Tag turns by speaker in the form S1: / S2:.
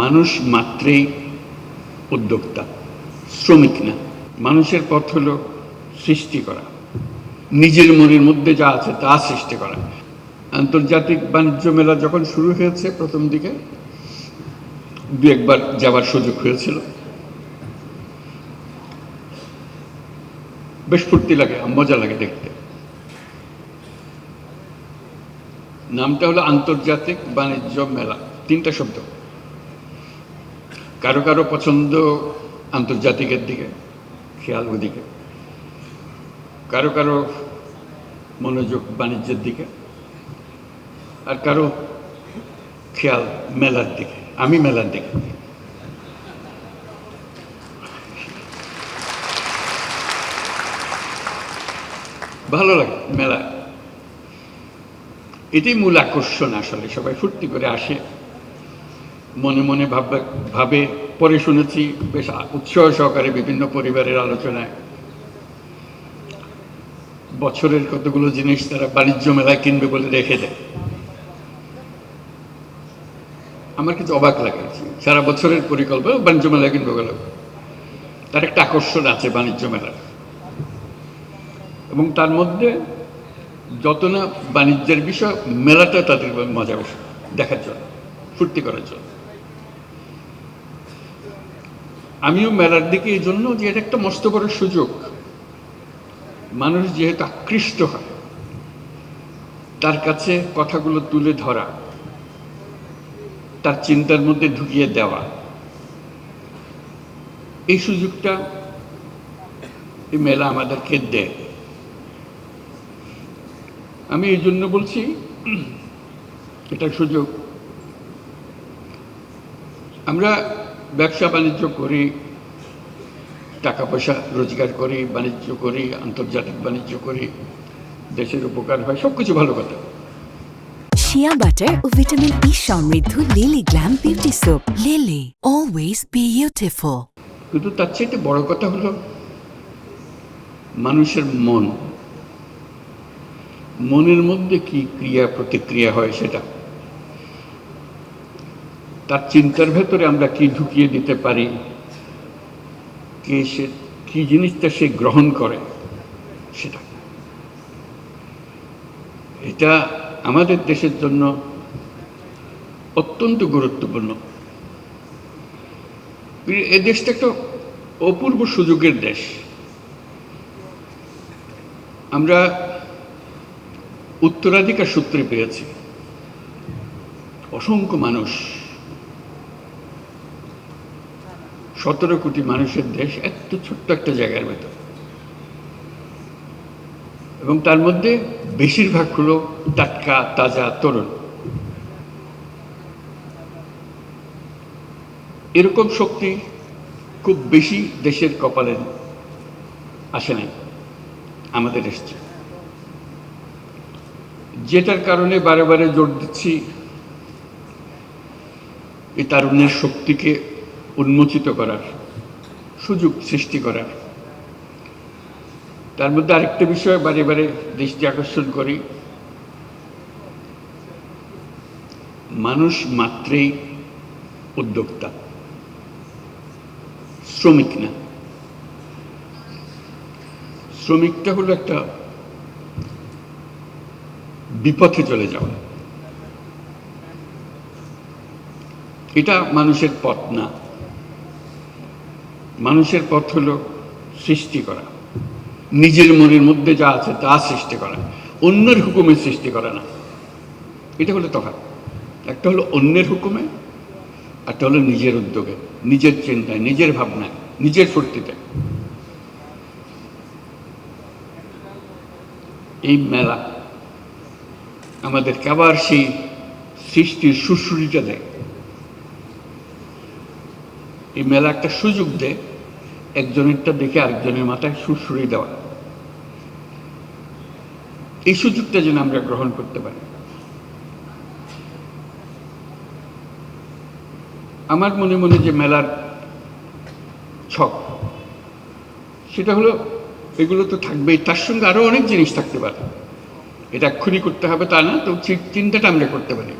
S1: মানুষ মাত্রেই উদ্যোক্তা, শ্রমিক না। মানুষের পথ হলো সৃষ্টি করা, নিজের মনের মধ্যে যা আছে তা সৃষ্টি করা। আন্তর্জাতিক বাণিজ্য মেলা যখন শুরু হয়েছে প্রথম দিকে দু একবার যাবার সুযোগ হয়েছিল, বেশ ফুর্তি লাগে, মজা লাগে দেখতে। নামটা হলো আন্তর্জাতিক বাণিজ্য মেলা, তিনটা শব্দ। কারো কারো পছন্দ আন্তর্জাতিকের দিকে, খেয়াল ওদিকে, কারো কারো মনোযোগ বাণিজ্যের দিকে, আর কারো খেয়াল মেলার দিকে। আমি মেলার দিকে। ভালো লাগে মেলা, এটাই মূল আকর্ষণ। আসলে সবাই ফুর্তি করে আসে, মনে মনে ভাবে। পরে শুনেছি বেশ উৎসাহ সহকারে বিভিন্ন পরিবারের আলোচনায় বছরের কতগুলো জিনিস তারা বাণিজ্য মেলায় কিনবে বলে রেখে দেয়। আমার কিছু অবাক লাগে, সারা বছরের পরিকল্পনা বাণিজ্য মেলায় কিনবে বলে। তার একটা আকর্ষণ আছে বাণিজ্য মেলার, এবং তার মধ্যে যত না বাণিজ্যের বিষয়, মেলাটা তাদের মজা বেশি দেখার জন্য, ফুর্তি করার জন্য। আমিও মেলার দিকে এই জন্য যে এটা একটা মস্ত বড় সুযোগ। মানুষ যেহেতু আকৃষ্ট হয়, তার কাছে কথাগুলো তুলে ধরা, তার চিন্তার মধ্যে ঢুকিয়ে দেওয়া, এই সুযোগটা এই মেলা আমাদেরকে দেয়। আমি এই জন্য বলছি এটা সুযোগ। আমরা ব্যবসা বাণিজ্য করি, টাকা পয়সা রোজগার করি, বাণিজ্য করি, আন্তর্জাতিক বাণিজ্য করি, দেশের উপকার হয়, সবকিছু ভালো কথা।
S2: শিয়া বাটার ও ভিটামিন ই সমৃদ্ধ lily glam beauty soap. Lily, always beautiful.
S1: কিন্তু তার চাইতে বড় কথা হলো মানুষের মন, মনের মধ্যে কি ক্রিয়া প্রতিক্রিয়া হয়, সেটা তার চিন্তার ভেতরে আমরা কি ঢুকিয়ে দিতে পারি, কে সে কি জিনিসটা সে গ্রহণ করে, সেটা এটা আমাদের দেশের জন্য অত্যন্ত গুরুত্বপূর্ণ। এই দেশটা একটা অপূর্ব সুযোগের দেশ। আমরা উত্তরাধিকার সূত্রে পেয়েছি অসংখ্য মানুষ, 17 কোটি মানুষের দেশ, এত ছোট্ট একটা জায়গার ভেতর, এবং তার মধ্যে বেশিরভাগ হলো টাটকা তাজা তরুণ। এরকম শক্তি খুব বেশি দেশের কপালে আসে নাই, আমাদের এসছে। যেটার কারণে বারে বারে জোর দিচ্ছি এই তারুণ্যের শক্তিকে উন্মোচিত করার, সুযোগ সৃষ্টি করার। তার মধ্যে আরেকটা বিষয় বারে বারে দৃষ্টি আকর্ষণ করি, মানুষ মাত্রেই উদ্যোক্তা, শ্রমিক না। শ্রমিকটা হলো একটা বিপথে চলে যাওয়া, এটা মানুষের পথ না। মানুষের পথ হলো সৃষ্টি করা, নিজের মনের মধ্যে যা আছে তা সৃষ্টি করা, অন্যের হুকুমে সৃষ্টি করা না। এটা হলো তফাৎ। একটা হলো অন্যের হুকুমে, একটা হলো নিজের উদ্যোগে, নিজের চিন্তায়, নিজের ভাবনায়, নিজের ফুর্তিতে। এই মেলা আমাদেরকে আবার সেই সৃষ্টির সুশ্রুতিটা দেয়। এই মেলা একটা সুযোগ দেয় একজনেরটা দেখে আরেকজনের মাথায় সুশ্রুতি দেওয়া। এই সুযোগটা যেন আমরা গ্রহণ করতে পারি। আমার মনে মনে যে মেলার ছক, সেটা হলো এগুলো তো থাকবেই, তার সঙ্গে আরো অনেক জিনিস থাকতে পারে। এটা এক্ষুনি করতে হবে তা না, তো চিন্তাটা আমরা করতে পারি।